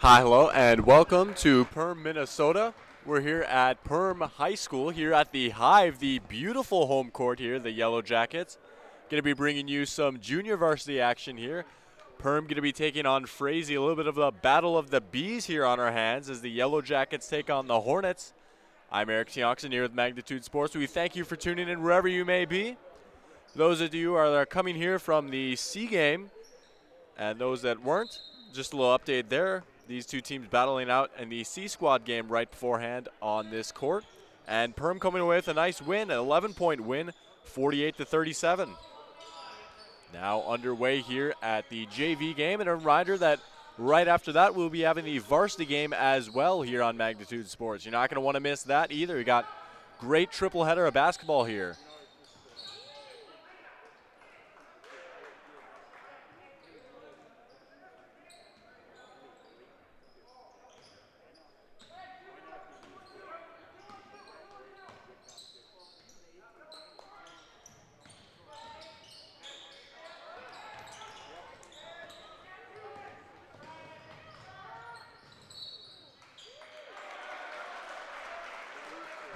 Hi, hello, and welcome to Perham, Minnesota. We're here at Perham High School, here at the Hive, the beautiful home court here, the Yellow Jackets. Going to be bringing you some junior varsity action here. Perham going to be taking on Frazee, a little bit of a battle of the bees here on our hands as the Yellow Jackets take on the Hornets. I'm Eric Tiongson here with Magnitude Sports. We thank you for tuning in wherever you may be. Those of you are coming here from the C game, and those that weren't, just a little update there. These two teams battling out in the C squad game right beforehand on this court. And Perham coming away with a nice win, an 11-point win, 48-37. Now underway here at the JV game, and a reminder that right after that we'll be having the varsity game as well here on Magnitude Sports. You're not going to want to miss that either. We got great triple header of basketball here.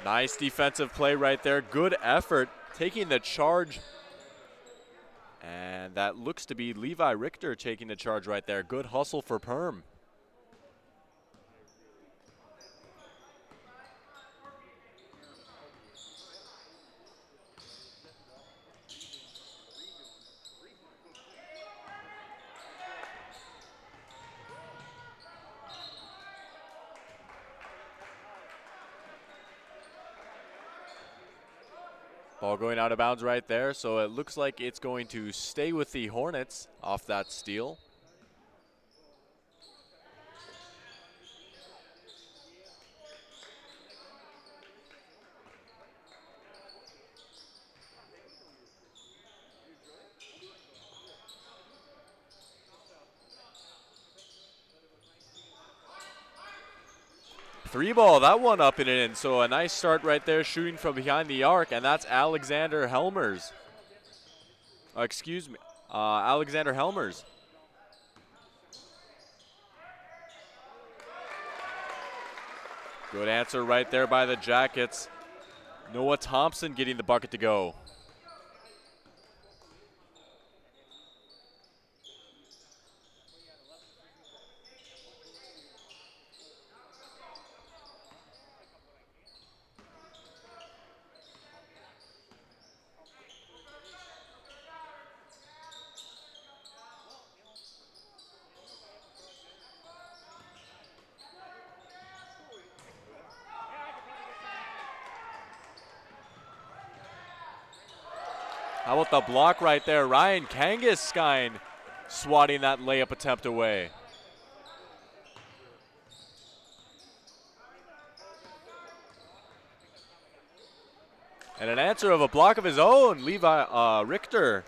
Nice defensive play right there. Good effort taking the charge. And that looks to be Levi Richter taking the charge right there. Good hustle for Perham. Ball going out of bounds right there, so it looks like it's going to stay with the Hornets off that steal. Three ball, that one up and in. So a nice start right there, shooting from behind the arc, and that's Alexander Helmers. Alexander Helmers. Good answer right there by the Jackets. Noah Thompson getting the bucket to go. How about the block right there? Ryan Kangaskine swatting that layup attempt away. And an answer of a block of his own, Levi Richter.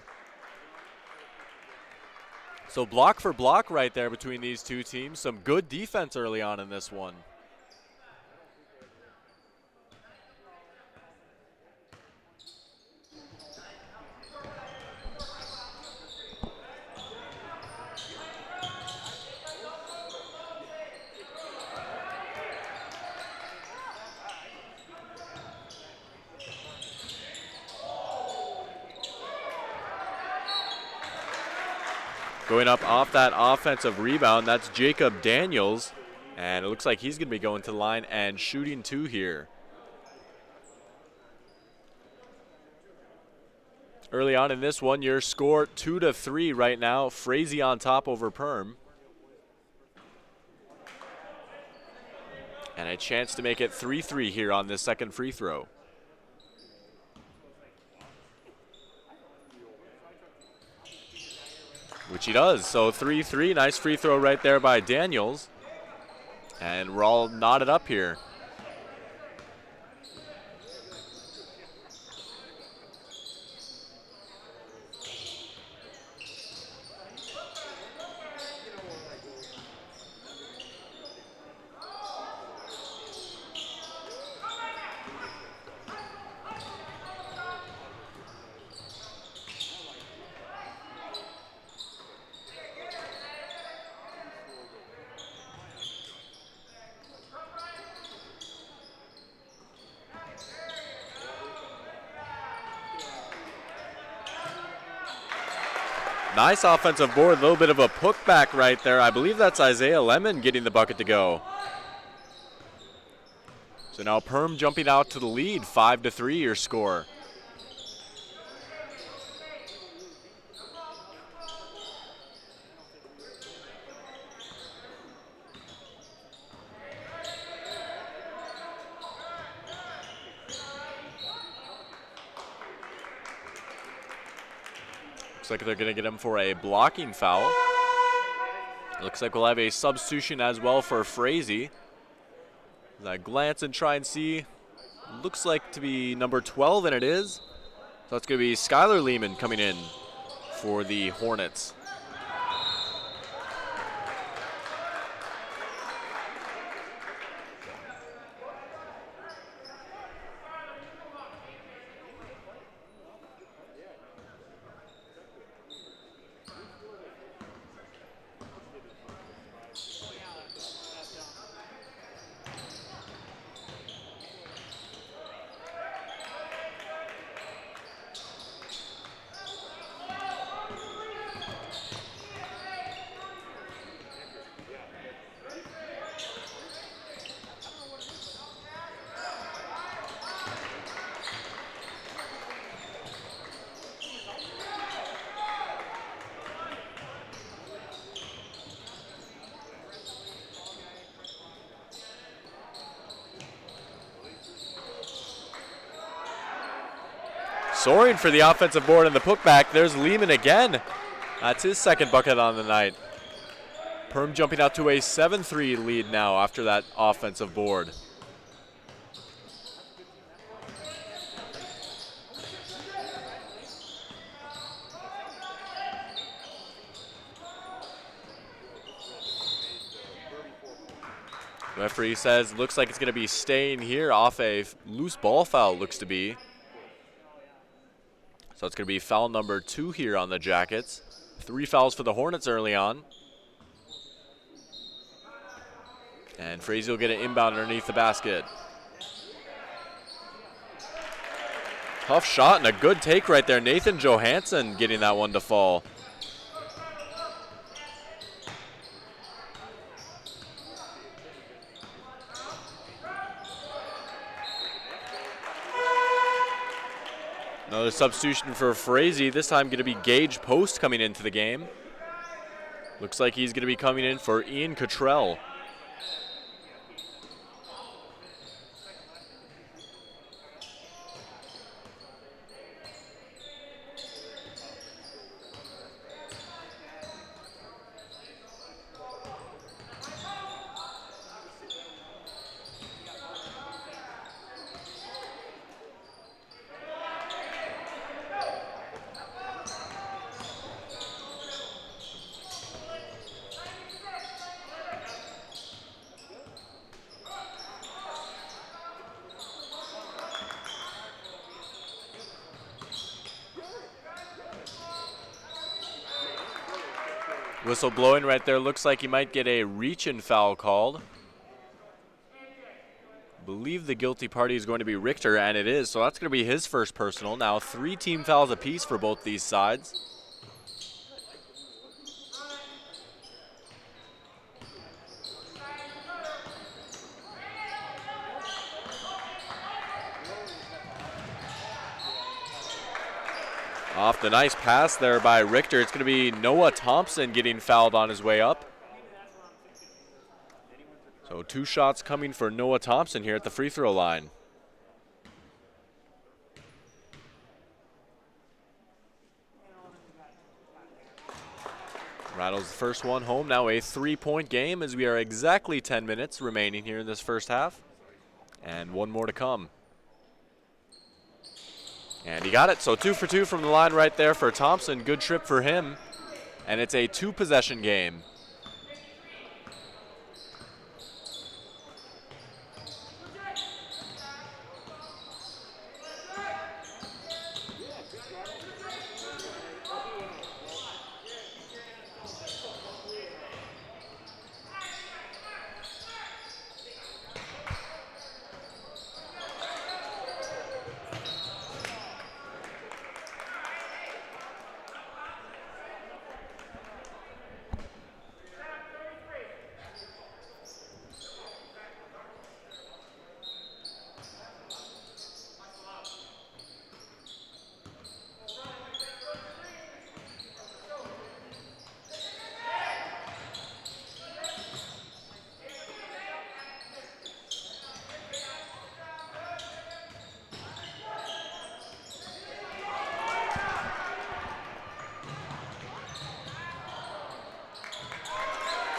So block for block right there between these two teams. Some good defense early on in this one. Going up off that offensive rebound, that's Jacob Daniels. And it looks like he's going to be going to the line and shooting two here. Early on in this one, your score 2-3 right now. Frazee on top over Perham. And a chance to make it 3-3 here on this second free throw. Which he does. So 3-3, nice free throw right there by Daniels. And we're all knotted up here. Nice offensive board, a little bit of a putback right there. I believe that's Isaiah Lemon getting the bucket to go. So now Perm jumping out to the lead, 5-3 your score. Looks like they're going to get him for a blocking foul. Looks like we'll have a substitution as well for Frazee. As I glance and try and see, looks like to be number 12, and it is. So it's going to be Skylar Lehman coming in for the Hornets. Soaring for the offensive board and the putback. There's Lehman again. That's his second bucket on the night. Perm jumping out to a 7-3 lead now after that offensive board. Referee says looks like it's going to be staying here off a loose ball foul, looks to be. So it's going to be foul number 2 here on the Jackets. 3 fouls for the Hornets early on. And Frazee will get an inbound underneath the basket. Tough shot and a good take right there. Nathan Johansson getting that one to fall. Another substitution for Frazee, this time going to be Gage Post coming into the game. Looks like he's going to be coming in for Ian Cottrell. Whistle blowing right there. Looks like he might get a reach-in foul called. Believe the guilty party is going to be Richter, and it is. So that's going to be his first personal. Now 3 team fouls apiece for both these sides. Off the nice pass there by Richter. It's going to be Noah Thompson getting fouled on his way up. So 2 shots coming for Noah Thompson here at the free throw line. Rattles the first one home. Now a 3-point game as we are exactly 10 minutes remaining here in this first half. And 1 more to come. And he got it, so 2 for 2 from the line right there for Thompson. Good trip for him, and it's a 2-possession game.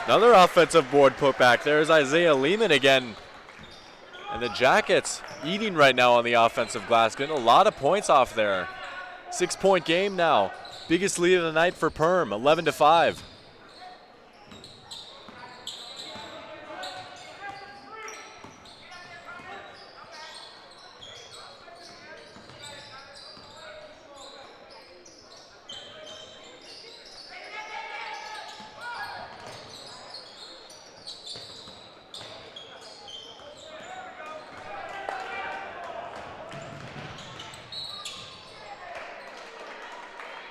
Another offensive board putback. There's Isaiah Lehman again. And the Jackets eating right now on the offensive glass. Getting a lot of points off there. 6-point game now. Biggest lead of the night for Perm, 11-5.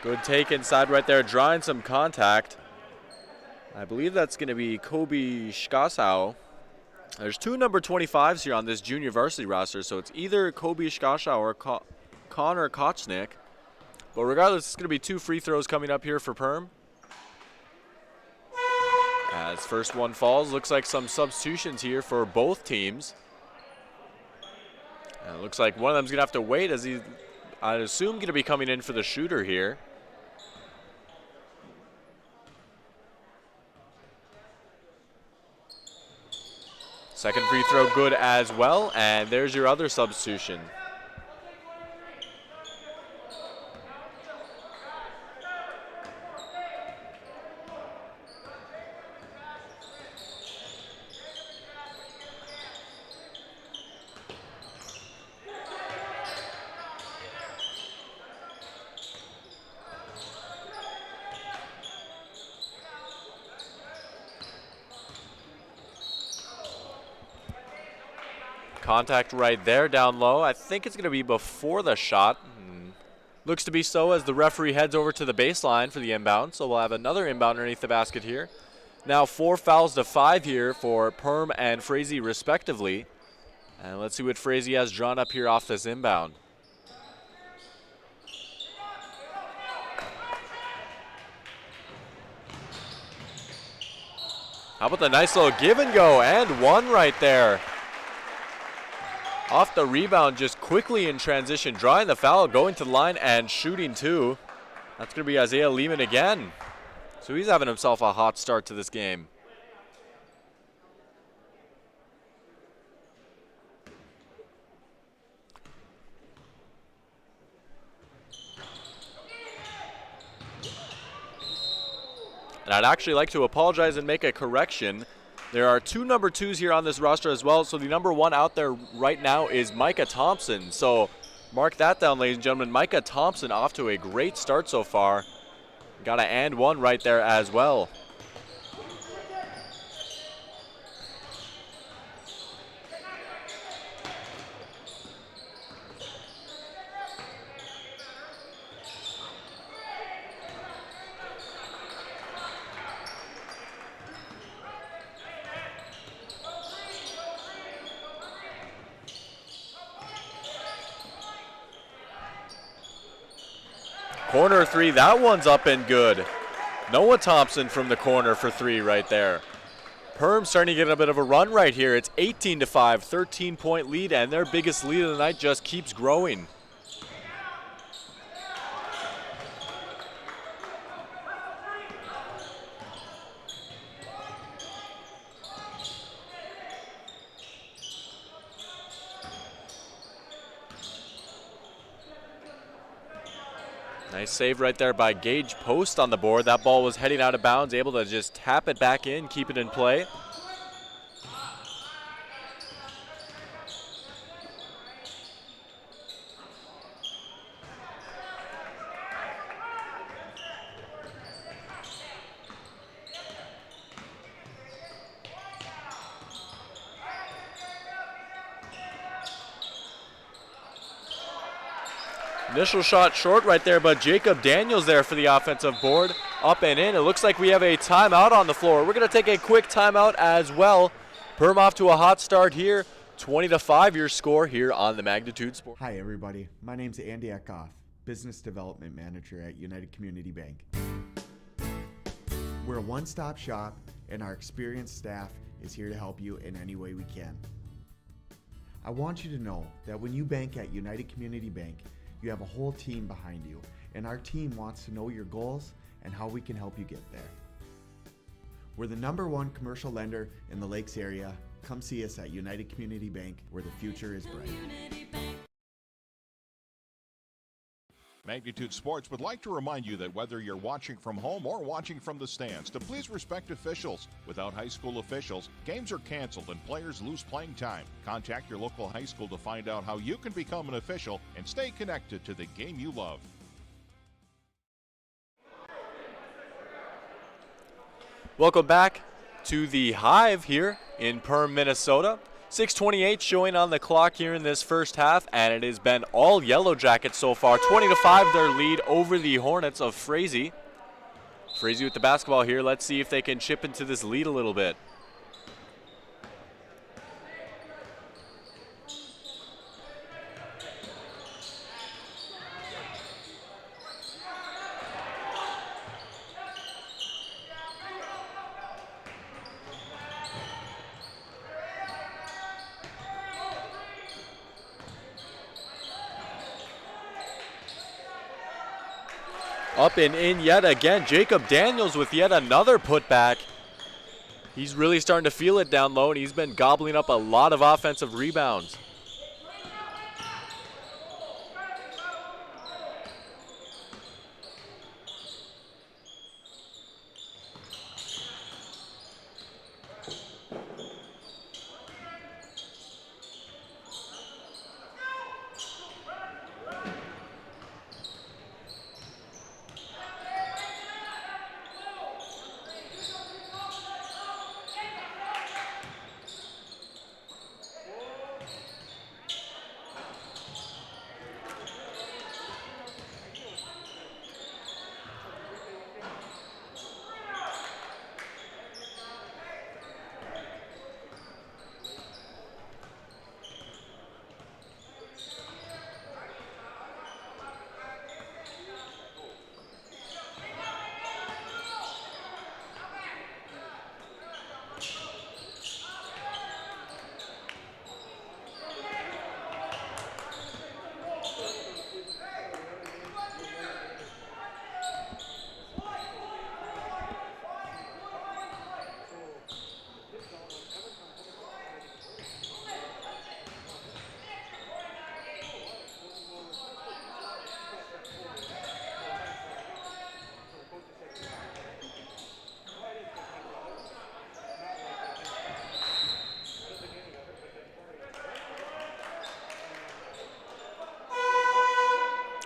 Good take inside right there, drawing some contact. I believe that's going to be Kobe Shkasau. There's two number 25s here on this junior varsity roster, so it's either Kobe Shkasau or Connor Kochnick. But regardless, it's going to be two free throws coming up here for Perm. As first one falls, looks like some substitutions here for both teams. And it looks like one of them's going to have to wait as I'd assume, going to be coming in for the shooter here. Second free throw good as well, and there's your other substitution. Contact right there down low. I think it's going to be before the shot. Looks to be so as the referee heads over to the baseline for the inbound. So we'll have another inbound underneath the basket here. Now 4 fouls to 5 here for Perm and Frazee respectively. And let's see what Frazee has drawn up here off this inbound. How about the nice little give and go, and one right there. Off the rebound, just quickly in transition, drawing the foul, going to the line and shooting two. That's going to be Isaiah Lehman again. So he's having himself a hot start to this game. And I'd actually like to apologize and make a correction. There are two number 2s here on this roster as well, so the number 1 out there right now is Micah Thompson. So mark that down, ladies and gentlemen. Micah Thompson off to a great start so far. Got an and one right there as well. Corner three, that one's up and good. Noah Thompson from the corner for 3 right there. Perm starting to get a bit of a run right here. It's 18-5, 13-point lead, and their biggest lead of the night just keeps growing. Nice save right there by Gage Post on the board. That ball was heading out of bounds, able to just tap it back in, keep it in play. Initial shot short right there, but Jacob Daniels there for the offensive board. Up and in. It looks like we have a timeout on the floor. We're going to take a quick timeout as well. Perm off to a hot start here. 20-5 your score here on the Magnitude Sport. Hi everybody, my name's Andy Eckhoff, Business Development Manager at United Community Bank. We're a one-stop shop and our experienced staff is here to help you in any way we can. I want you to know that when you bank at United Community Bank, you have a whole team behind you, and our team wants to know your goals and how we can help you get there. We're the #1 commercial lender in the Lakes area. Come see us at United Community Bank, where the future is bright. Magnitude Sports would like to remind you that whether you're watching from home or watching from the stands, to please respect officials. Without high school officials, games are canceled and players lose playing time. Contact your local high school to find out how you can become an official and stay connected to the game you love. Welcome back to the Hive here in Perham, Minnesota. 6:28 showing on the clock here in this first half, and it has been all Yellow Jackets so far. 20-5 their lead over the Hornets of Frazee. Frazee with the basketball here. Let's see if they can chip into this lead a little bit. Up and in yet again. Jacob Daniels with yet another putback. He's really starting to feel it down low, and he's been gobbling up a lot of offensive rebounds.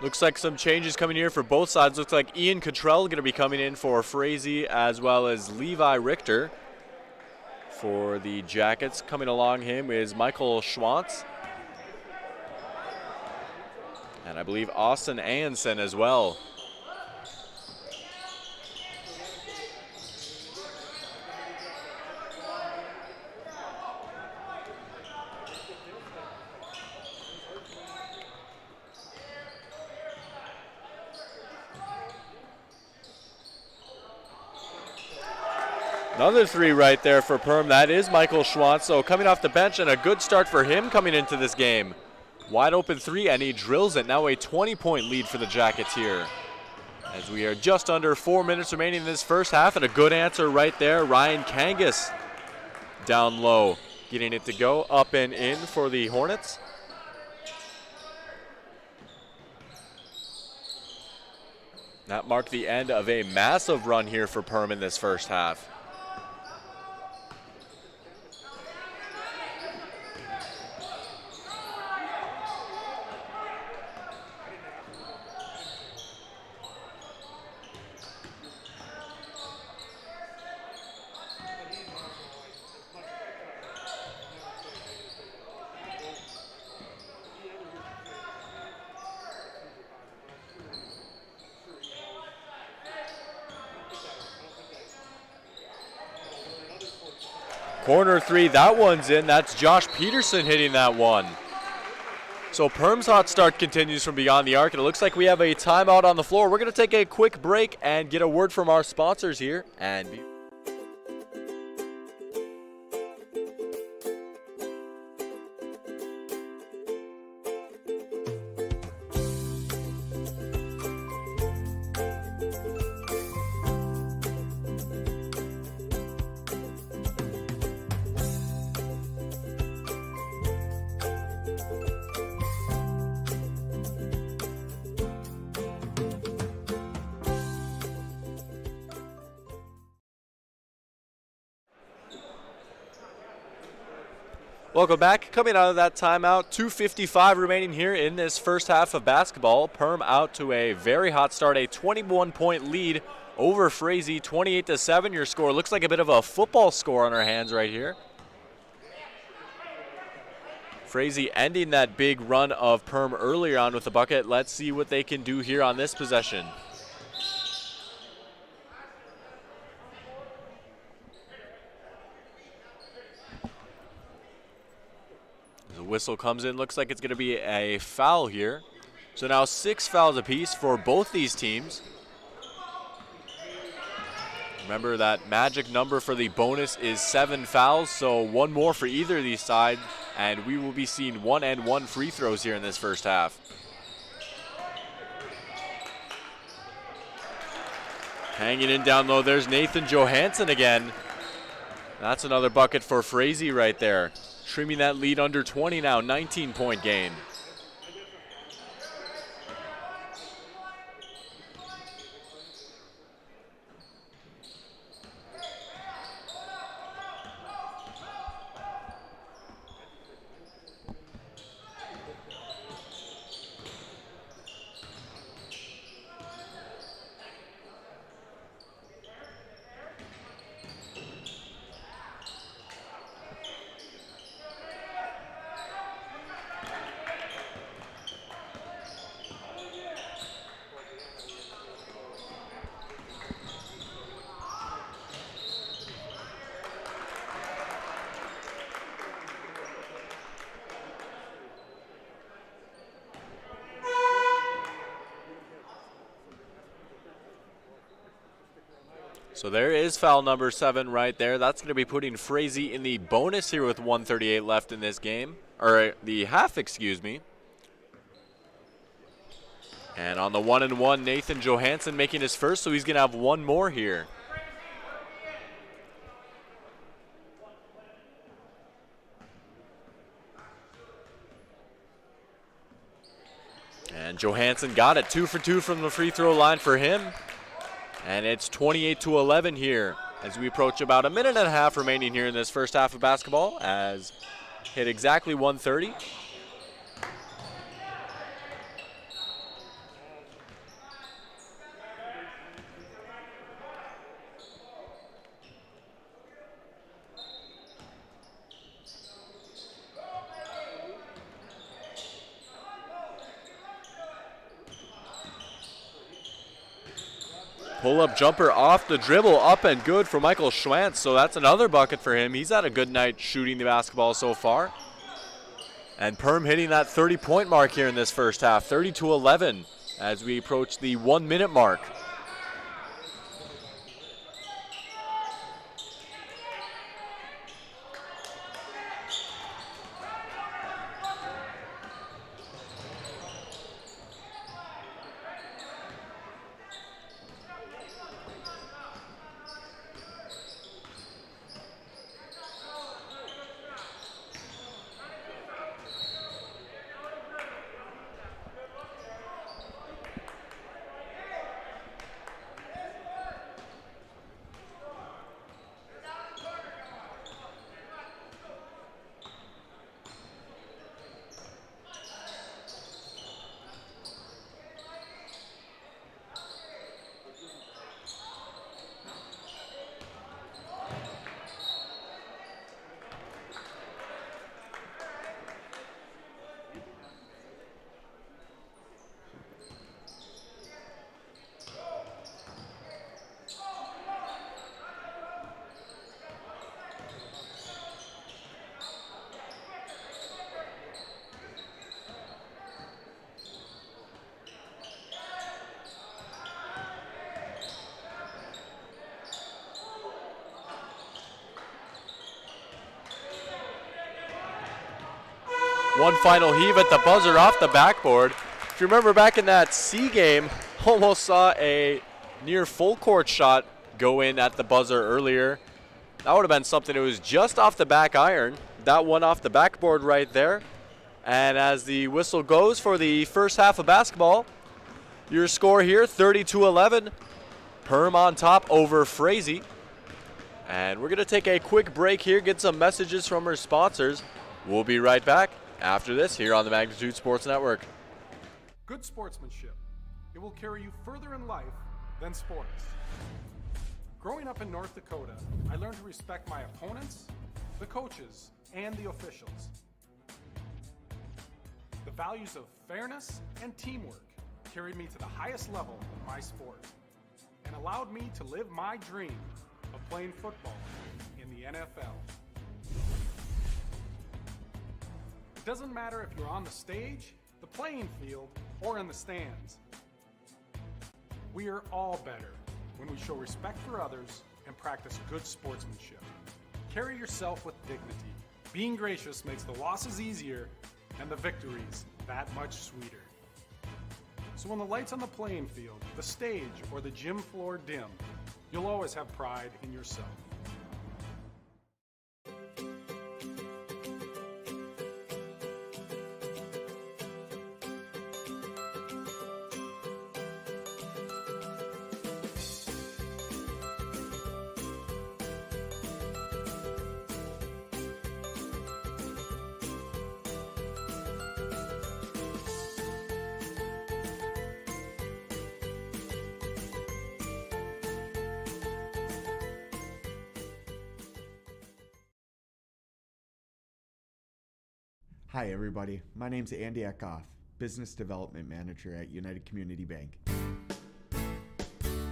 Looks like some changes coming here for both sides. Looks like Ian Cottrell going to be coming in for Frazee, as well as Levi Richter for the Jackets. Coming along him is Michael Schwantz. And I believe Austin Anson as well. Another three right there for Perm. That is Michael Schwantz. So coming off the bench, and a good start for him coming into this game. Wide open three, and he drills it. Now a 20-point lead for the Jackets here. As we are just under 4 minutes remaining in this first half, and a good answer right there. Ryan Kangas down low, getting it to go up and in for the Hornets. That marked the end of a massive run here for Perm in this first half. Corner three, that one's in. That's Josh Peterson hitting that one. So Perm's hot start continues from beyond the arc, and it looks like we have a timeout on the floor. We're going to take a quick break and get a word from our sponsors here. Welcome back. Coming out of that timeout, 2:55 remaining here in this first half of basketball. Perm out to a very hot start, a 21-point lead over Frazee, 28-7. Your score looks like a bit of a football score on our hands right here. Frazee ending that big run of Perm earlier on with the bucket. Let's see what they can do here on this possession. The whistle comes in, looks like it's going to be a foul here. So now 6 fouls apiece for both these teams. Remember that magic number for the bonus is 7 fouls, so 1 more for either of these sides, and we will be seeing 1-and-1 free throws here in this first half. Hanging in down low, there's Nathan Johansson again. That's another bucket for Frazee right there. Trimming that lead under 20 now, 19-point game. So there is foul number 7 right there. That's going to be putting Frazee in the bonus here with 1:38 left in this game. Or the half, excuse me. And on the 1-and-1, Nathan Johansson making his first, so he's going to have 1 more here. And Johansson got it, 2 for 2 from the free throw line for him. And it's 28-11 here as we approach about a minute and a half remaining here in this first half of basketball, as hit exactly 1:30. Pull-up jumper off the dribble, up and good for Michael Schwantz, so that's another bucket for him. He's had a good night shooting the basketball so far. And Perm hitting that 30-point mark here in this first half, 30-11 as we approach the 1-minute mark. One final heave at the buzzer off the backboard. If you remember back in that C game, almost saw a near full court shot go in at the buzzer earlier. That would have been something that was just off the back iron. That one off the backboard right there. And as the whistle goes for the first half of basketball, your score here, 32-11. Perm on top over Frazee. And we're going to take a quick break here, get some messages from our sponsors. We'll be right back after this here on the Magnitude Sports Network. Good sportsmanship. It will carry you further in life than sports. Growing up in North Dakota, I learned to respect my opponents, the coaches, and the officials. The values of fairness and teamwork carried me to the highest level in my sport and allowed me to live my dream of playing football in the NFL. It doesn't matter if you're on the stage, the playing field, or in the stands. We are all better when we show respect for others and practice good sportsmanship. Carry yourself with dignity. Being gracious makes the losses easier and the victories that much sweeter. So when the lights on the playing field, the stage, or the gym floor dim, you'll always have pride in yourself. Hi everybody, my name's Andy Eckhoff, Business Development Manager at United Community Bank.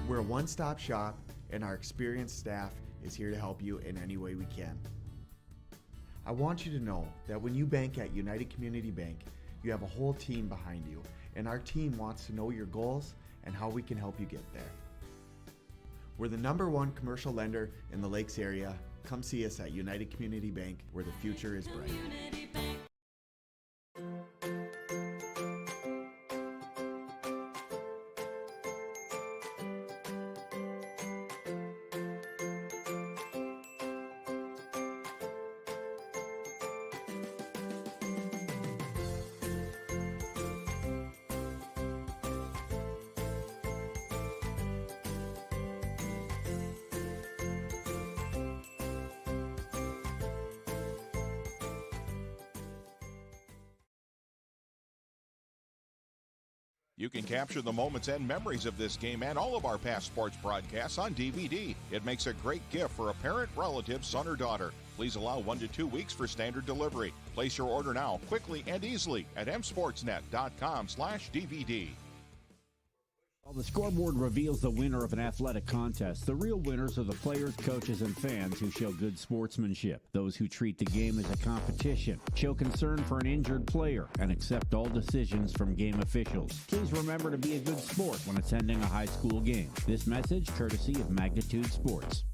We're a one-stop shop and our experienced staff is here to help you in any way we can. I want you to know that when you bank at United Community Bank, you have a whole team behind you, and our team wants to know your goals and how we can help you get there. We're the #1 commercial lender in the Lakes area. Come see us at United Community Bank, where the future is bright. You can capture the moments and memories of this game and all of our past sports broadcasts on DVD. It makes a great gift for a parent, relative, son, or daughter. Please allow 1 to 2 weeks for standard delivery. Place your order now, quickly and easily at msportsnet.com/DVD. While the scoreboard reveals the winner of an athletic contest, the real winners are the players, coaches, and fans who show good sportsmanship. Those who treat the game as a competition, show concern for an injured player, and accept all decisions from game officials. Please remember to be a good sport when attending a high school game. This message courtesy of Magnitude Sports.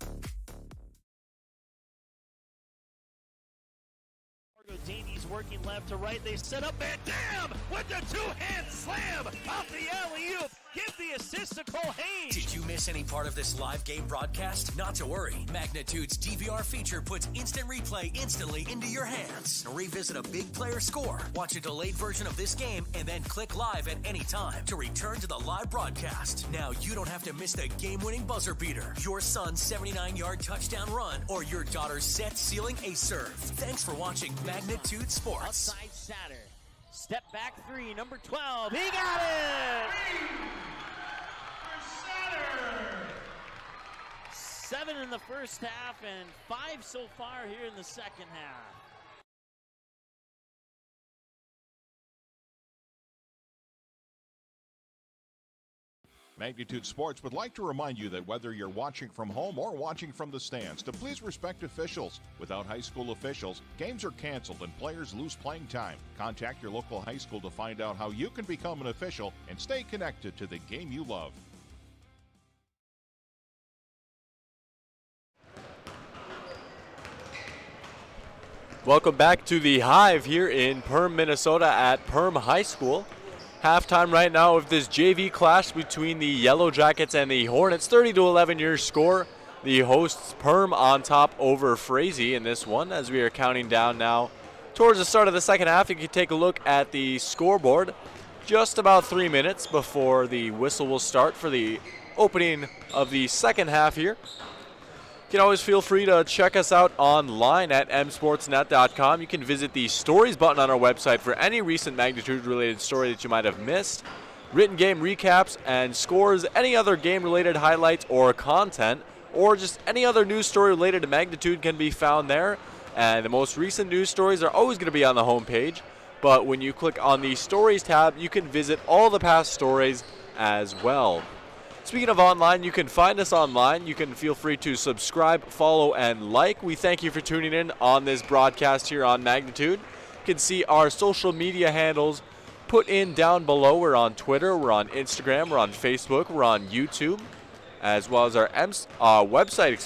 Davies working left to right. They set up Van Dam with the two-hand slam off the alley-oop. Give the assist to Cole Hayes. Did you miss any part of this live game broadcast? Not to worry. Magnitude's DVR feature puts instant replay instantly into your hands. Revisit a big player score, watch a delayed version of this game, and then click live at any time to return to the live broadcast. Now you don't have to miss the game-winning buzzer beater, your son's 79-yard touchdown run, or your daughter's set-sealing ace serve. Thanks for watching Magnitude Sports. Outside Satter. Step back three, number 12. He got it! 7 in the first half and 5 so far here in the second half. Magnitude Sports would like to remind you that whether you're watching from home or watching from the stands, to please respect officials. Without high school officials, games are canceled and players lose playing time. Contact your local high school to find out how you can become an official and stay connected to the game you love. Welcome back to the Hive here in Perham, Minnesota at Perham High School. Halftime right now of this JV clash between the Yellow Jackets and the Hornets. 30-11 your score. The hosts Perham on top over Frazee in this one as we are counting down now towards the start of the second half. You can take a look at the scoreboard. Just about 3 minutes before the whistle will start for the opening of the second half here. You can always feel free to check us out online at msportsnet.com. You can visit the stories button on our website for any recent magnitude-related story that you might have missed, written game recaps and scores, any other game-related highlights or content, or just any other news story related to magnitude can be found there. And the most recent news stories are always going to be on the homepage. But when you click on the Stories tab, you can visit all the past stories as well. Speaking of online, you can find us online. You can feel free to subscribe, follow, and like. We thank you for tuning in on this broadcast here on Magnitude. You can see our social media handles put in down below. We're on Twitter, we're on Instagram, we're on Facebook, we're on YouTube, as well as our website,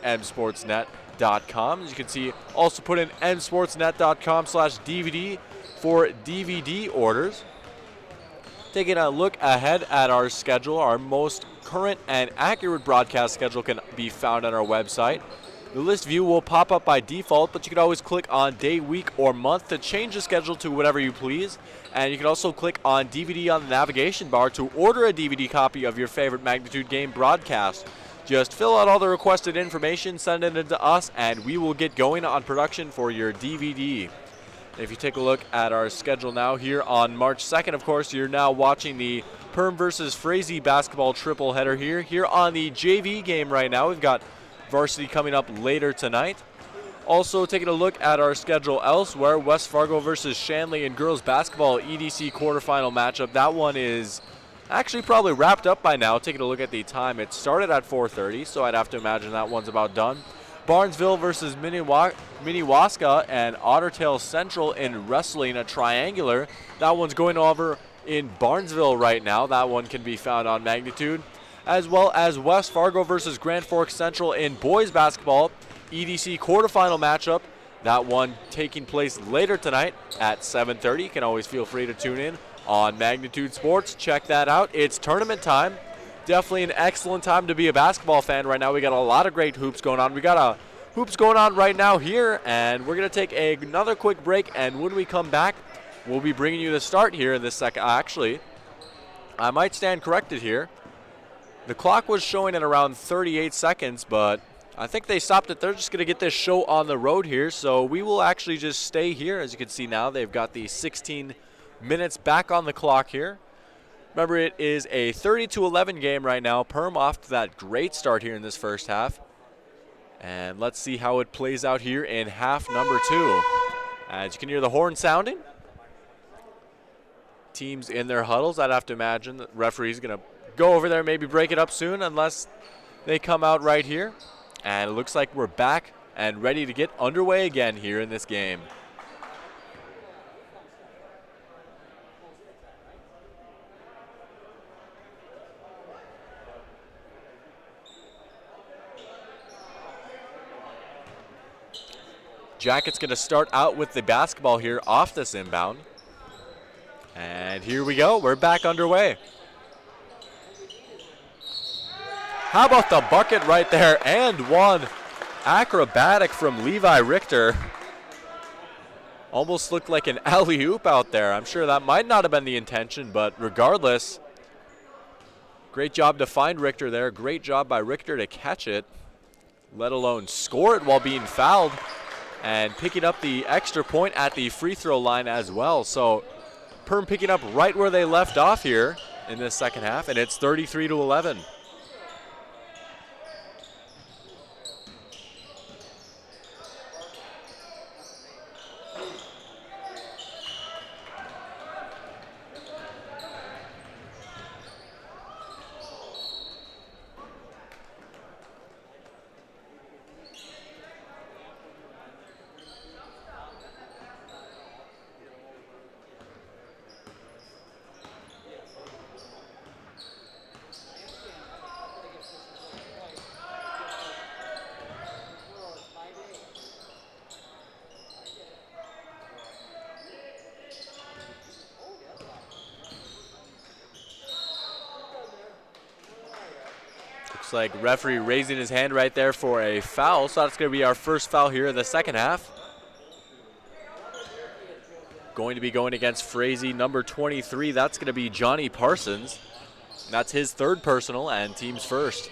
msportsnet.com. As you can see, also put in msportsnet.com/DVD for DVD orders. Taking a look ahead at our schedule, our most current and accurate broadcast schedule can be found on our website. The list view will pop up by default, but you can always click on day, week, or month to change the schedule to whatever you please. And you can also click on DVD on the navigation bar to order a DVD copy of your favorite Magnitude game broadcast. Just fill out all the requested information, send it in to us, and we will get going on production for your DVD. If you take a look at our schedule now here on March 2nd, of course, you're now watching the Perham versus Frazee basketball triple header here. Here on the JV game right now, we've got varsity coming up later tonight. Also taking a look at our schedule elsewhere, West Fargo versus Shanley in girls basketball EDC quarterfinal matchup. That one is actually probably wrapped up by now. Taking a look at the time, it started at 4:30, so I'd have to imagine that one's about done. Barnesville versus Minnewaska and Ottertail Central in wrestling, a triangular. That one's going over in Barnesville right now. That one can be found on Magnitude. As well as West Fargo versus Grand Forks Central in boys basketball, EDC quarterfinal matchup. That one taking place later tonight at 7:30. You can always feel free to tune in on Magnitude Sports. Check that out. It's tournament time. Definitely an excellent time to be a basketball fan right now. We got a lot of great hoops going on. We got hoops going on right now here, and we're going to take another quick break, and when we come back, we'll be bringing you the start here in this second. Actually, I might stand corrected here. The clock was showing at around 38 seconds, but I think they stopped it. They're just going to get this show on the road here, so we will actually just stay here. As you can see now, they've got the 16 minutes back on the clock here. Remember, it is a 30-11 game right now. Perham off to that great start here in this first half. And let's see how it plays out here in half number 2. As you can hear the horn sounding. Teams in their huddles. I'd have to imagine the referee's going to go over there, maybe break it up soon unless they come out right here. And it looks like we're back and ready to get underway again here in this game. Jackets going to start out with the basketball here off this inbound. And here we go. We're back underway. How about the bucket right there? And one acrobatic from Levi Richter. Almost looked like an alley-oop out there. I'm sure that might not have been the intention, but regardless, great job to find Richter there. Great job by Richter to catch it, let alone score it while being fouled. And picking up the extra point at the free throw line as well. So Perham picking up right where they left off here in this second half, and it's 33-11. Looks like referee raising his hand right there for a foul, so that's going to be our first foul here in the second half. Going to be going against Frazee, number 23. That's going to be Johnny Parsons. That's his third personal and team's first.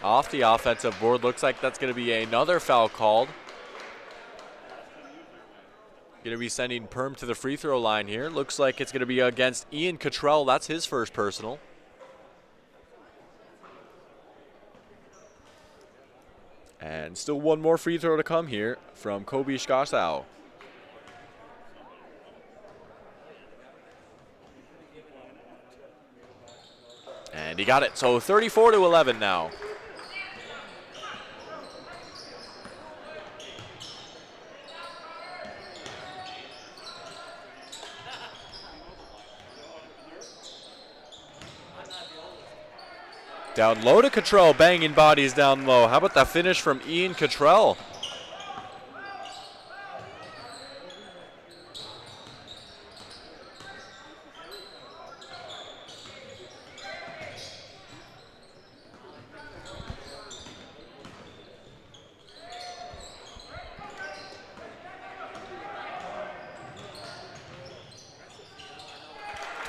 off the offensive board. Looks like that's going to be another foul called. Going to be sending Perm to the free throw line here. Looks like it's going to be against Ian Cottrell. That's his first personal. And still one more free throw to come here from Kobe Shkasau. And he got it. So 34-11 now. Down low to Cottrell, banging bodies down low. How about that finish from Ian Cottrell?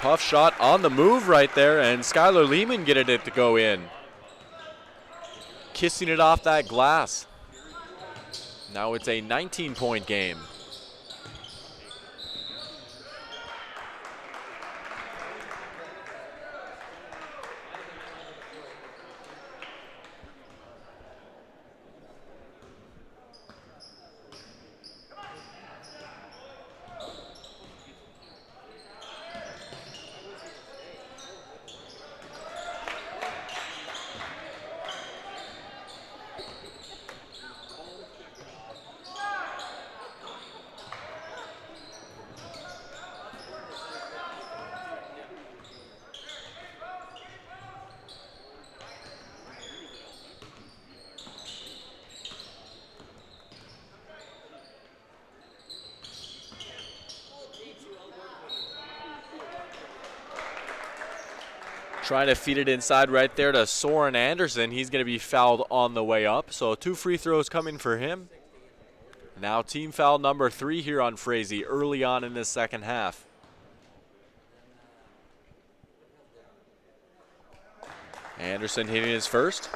Tough shot on the move right there, and Skylar Lehman getting it to go in. Kissing it off that glass. Now it's a 19-point game. Trying to feed it inside right there to Soren Anderson. He's going to be fouled on the way up. So 2 free throws coming for him. Now team foul number 3 here on Frazee early on in this second half. Anderson hitting his first.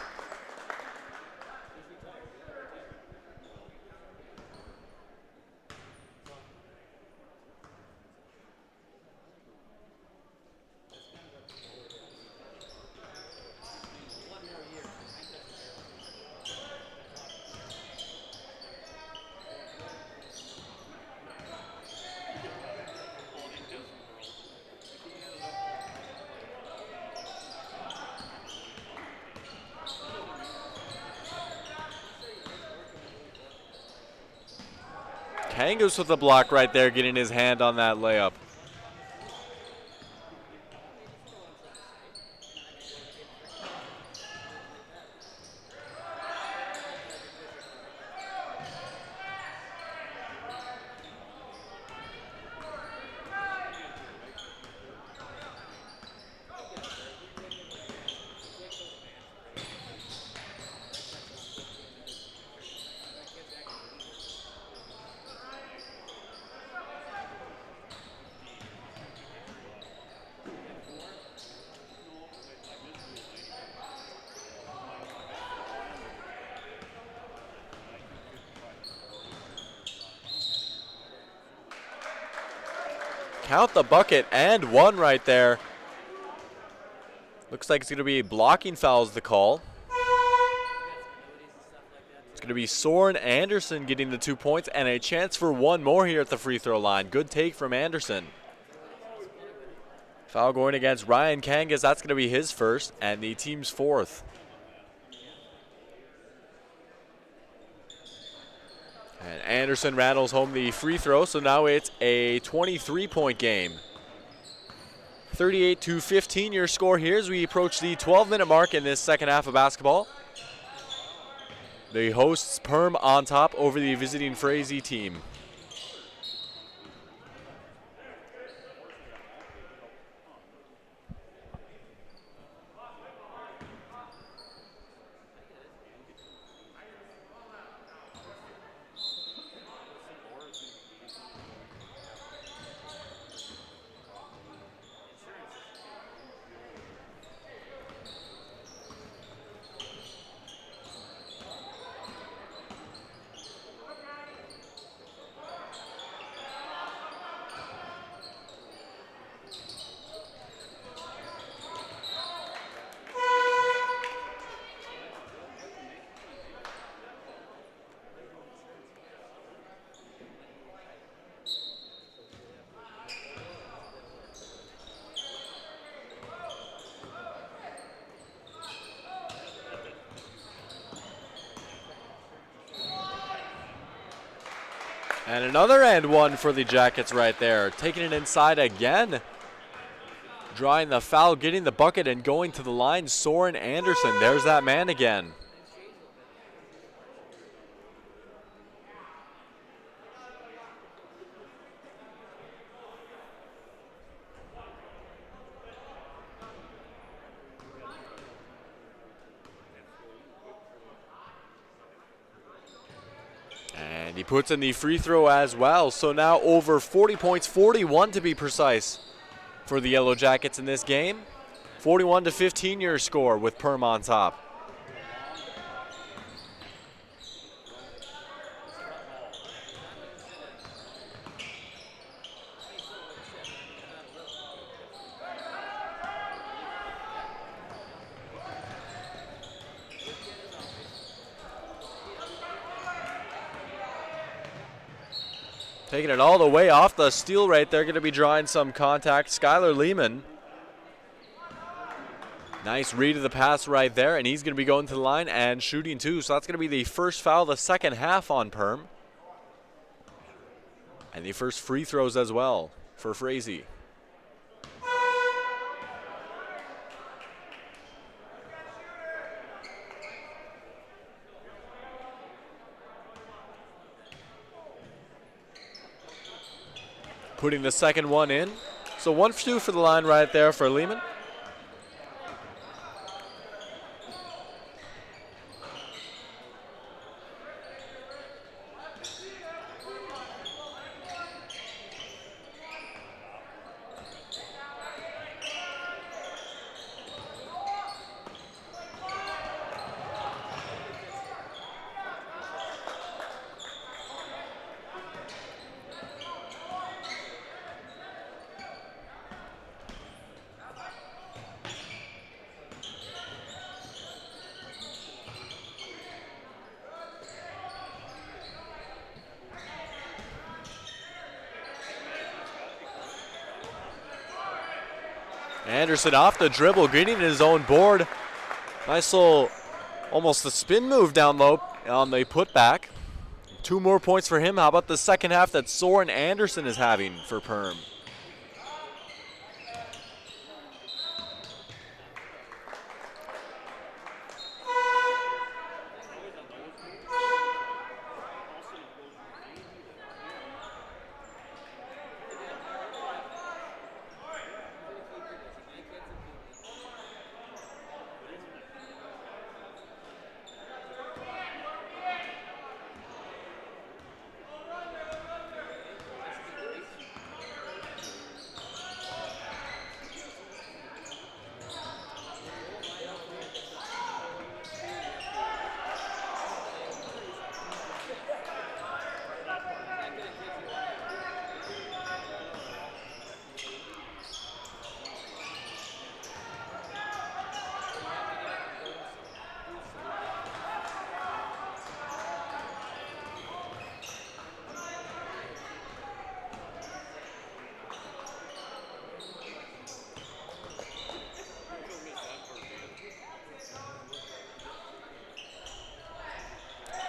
Kangas with the block right there, getting his hand on that layup. Count the bucket and one right there. Looks like it's going to be blocking fouls the call. It's going to be Soren Anderson getting the 2 points and a chance for one more here at the free throw line. Good take from Anderson. Foul going against Ryan Kangas. That's going to be his first and the team's fourth. And Anderson rattles home the free throw, so now it's a 23-point game. 38-15 your score here as we approach the 12-minute mark in this second half of basketball. The hosts Perm on top over the visiting Frazee team. And another and one for the Jackets right there. Taking it inside again. Drawing the foul, getting the bucket, and going to the line, Soren Anderson. There's that man again. And he puts in the free throw as well. So now over 40 points, 41 to be precise, for the Yellow Jackets in this game. 41-15 your score with Perm on top. Taking it all the way off the steal right there. Going to be drawing some contact. Skylar Lehman. Nice read of the pass right there. And he's going to be going to the line and shooting too. So that's going to be the first foul of the second half on Perm. And the first free throws as well for Frazee. Putting the second one in. So 1 for 2 for the line right there for Lehman. Anderson off the dribble, getting his own board. Nice little, almost a spin move down low on the putback. 2 more points for him. How about the second half that Soren Anderson is having for Perm?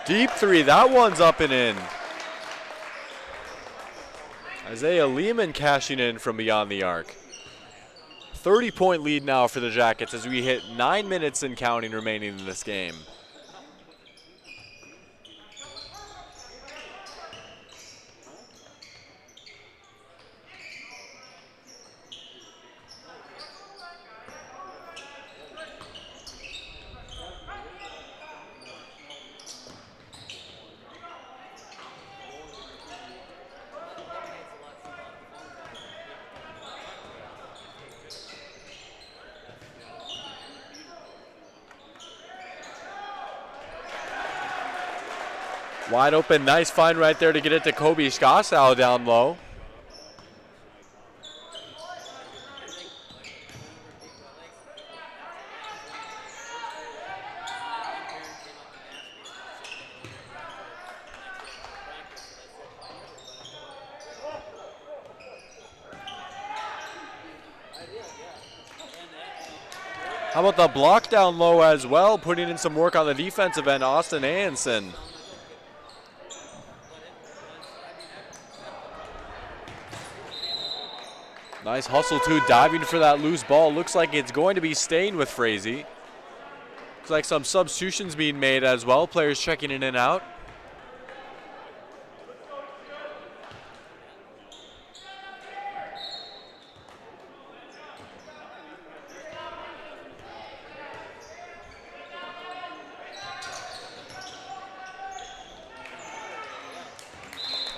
Deep three, that one's up and in. Isaiah Lehman cashing in from beyond the arc. 30-point lead now for the Jackets as we hit 9 minutes and counting remaining in this game. Wide open, nice find right there to get it to Kobe Skosow down low. How about the block down low as well, putting in some work on the defensive end, Austin Anson. Nice hustle too, diving for that loose ball. Looks like it's going to be staying with Frazee. Looks like some substitutions being made as well. Players checking in and out.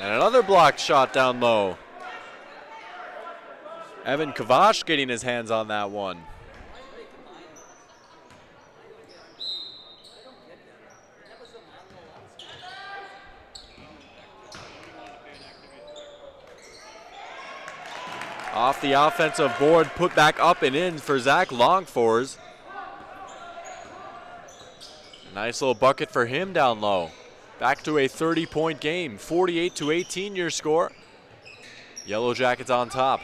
And another blocked shot down low. Evan Kavash getting his hands on that one. Off the offensive board, put back up and in for Zach Longfors. Nice little bucket for him down low. Back to a 30-point game, 48-18 your score. Yellow Jackets on top.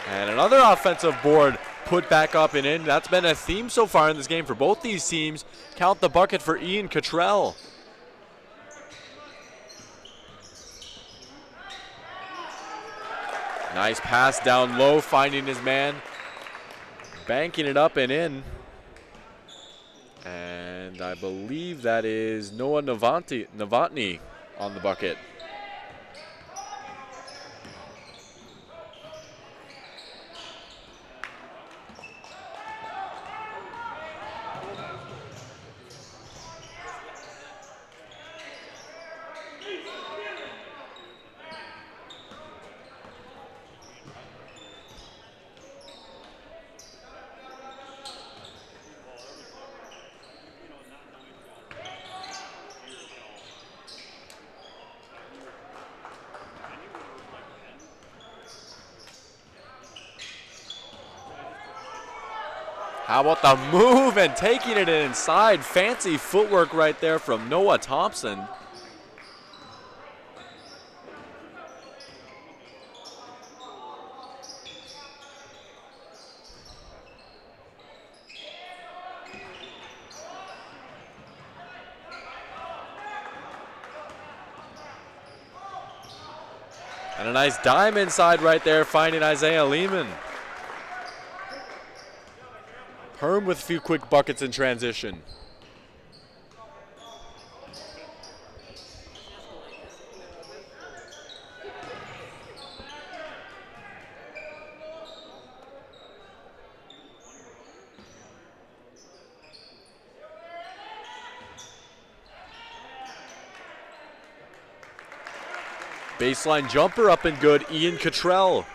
And another offensive board put back up and in. That's been a theme so far in this game for both these teams. Count the bucket for Ian Cottrell. Nice pass down low, finding his man. Banking it up and in. And I believe that is Noah Novotny on the bucket. How about the move and taking it inside? Fancy footwork right there from Noah Thompson. And a nice dime inside right there, finding Isaiah Lehman. Perham with a few quick buckets in transition. Baseline jumper up and good, Ian Cottrell.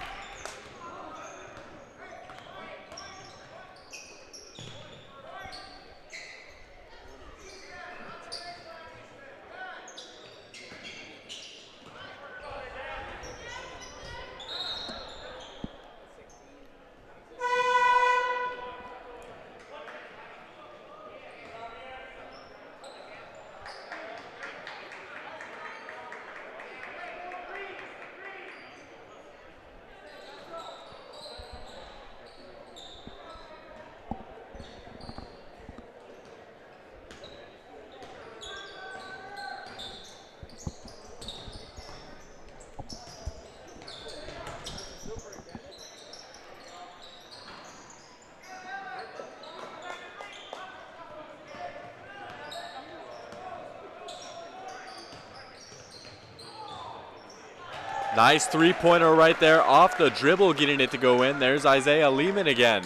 Nice three-pointer right there off the dribble, getting it to go in. There's Isaiah Lehman again.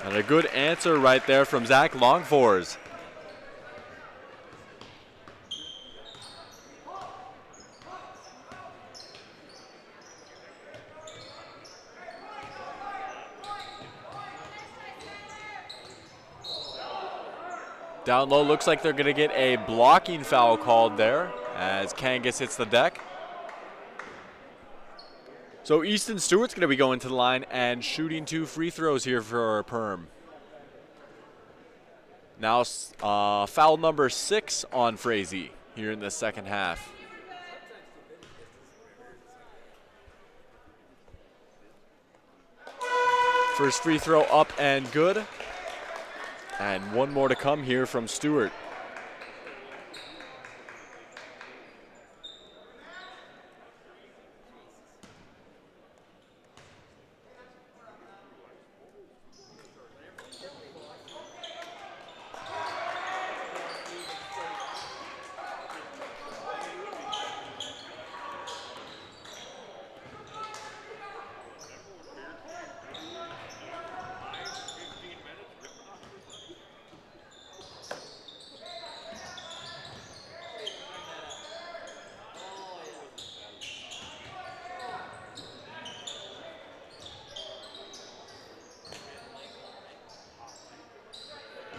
And a good answer right there from Zach Longfors. Down low, looks like they're going to get a blocking foul called there as Kangas hits the deck. So Easton Stewart's going to be going to the line and shooting 2 free throws here for Perm. Now foul number 6 on Frazee here in the second half. First free throw up and good. And one more to come here from Stewart.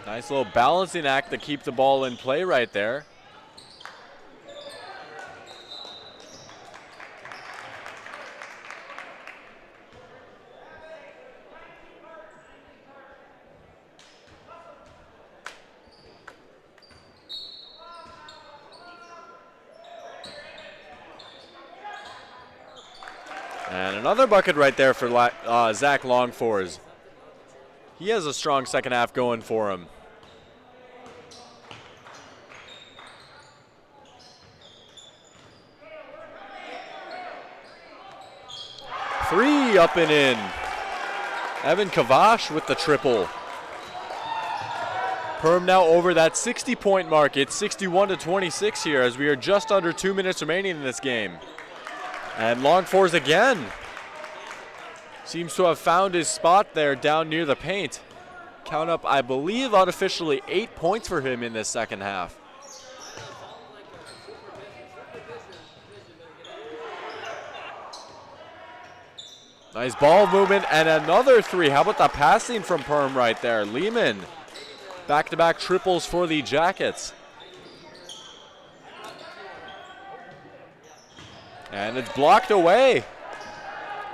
Nice little balancing act to keep the ball in play right there. And another bucket right there for Zach Longfors. He has a strong second half going for him. Three up and in. Evan Kavash with the triple. Perm now over that 60-point mark. It's 61-26 here as we are just under 2 minutes remaining in this game. And Longfors again. Seems to have found his spot there down near the paint. Count up, I believe, unofficially 8 points for him in this second half. Nice ball movement and another three. How about the passing from Perm right there? Lehman, back-to-back triples for the Jackets. And it's blocked away.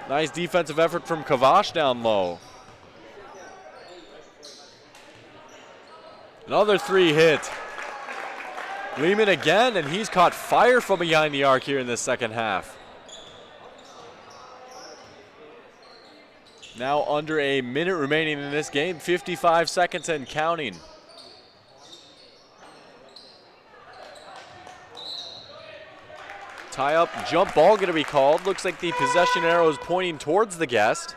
Nice defensive effort from Kavash down low. Another three hit. Lehman again, and he's caught fire from behind the arc here in this second half. Now under a minute remaining in this game, 55 seconds and counting. Tie up, jump ball going to be called. Looks like the possession arrow is pointing towards the guest.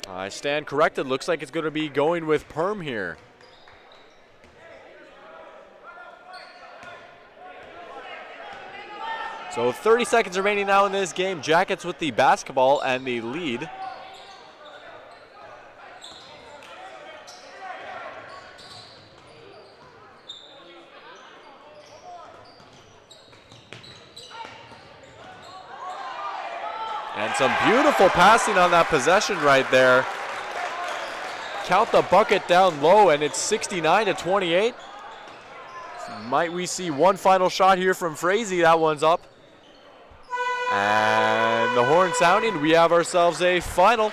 I stand corrected. Looks like it's going to be going with Perm here. So 30 seconds remaining now in this game. Jackets with the basketball and the lead. And some beautiful passing on that possession right there. Count the bucket down low, and it's 69-28. Might we see one final shot here from Frazee? That one's up. And the horn sounding, we have ourselves a final.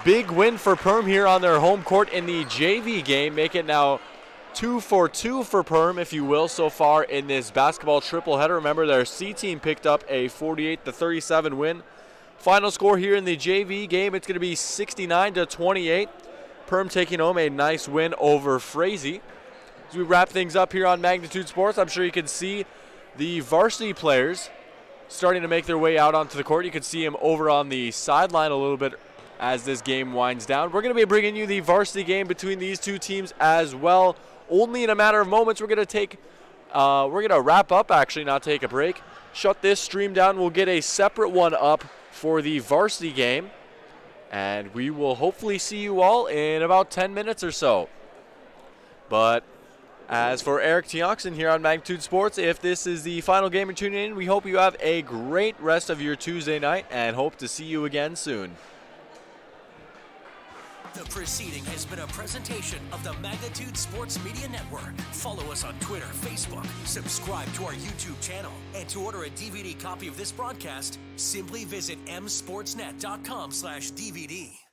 Big win for Perm here on their home court in the JV game. Make it now 2 for 2 for Perm, if you will, so far in this basketball triple header. Remember, their C team picked up a 48-37 win. Final score here in the JV game, it's going to be 69-28. Perm taking home a nice win over Frazee. As we wrap things up here on Magnitude Sports, I'm sure you can see the varsity players starting to make their way out onto the court. You can see them over on the sideline a little bit as this game winds down. We're going to be bringing you the varsity game between these two teams as well. Only in a matter of moments, we're going to wrap up, actually, not take a break. Shut this stream down. We'll get a separate one up for the varsity game. And we will hopefully see you all in about 10 minutes or so. But as for Eric Tiongson here on Magnitude Sports, if this is the final game you're tuning in, we hope you have a great rest of your Tuesday night and hope to see you again soon. The proceeding has been a presentation of the Magnitude Sports Media Network. Follow us on Twitter, Facebook, subscribe to our YouTube channel, and to order a DVD copy of this broadcast, simply visit msportsnet.com/DVD.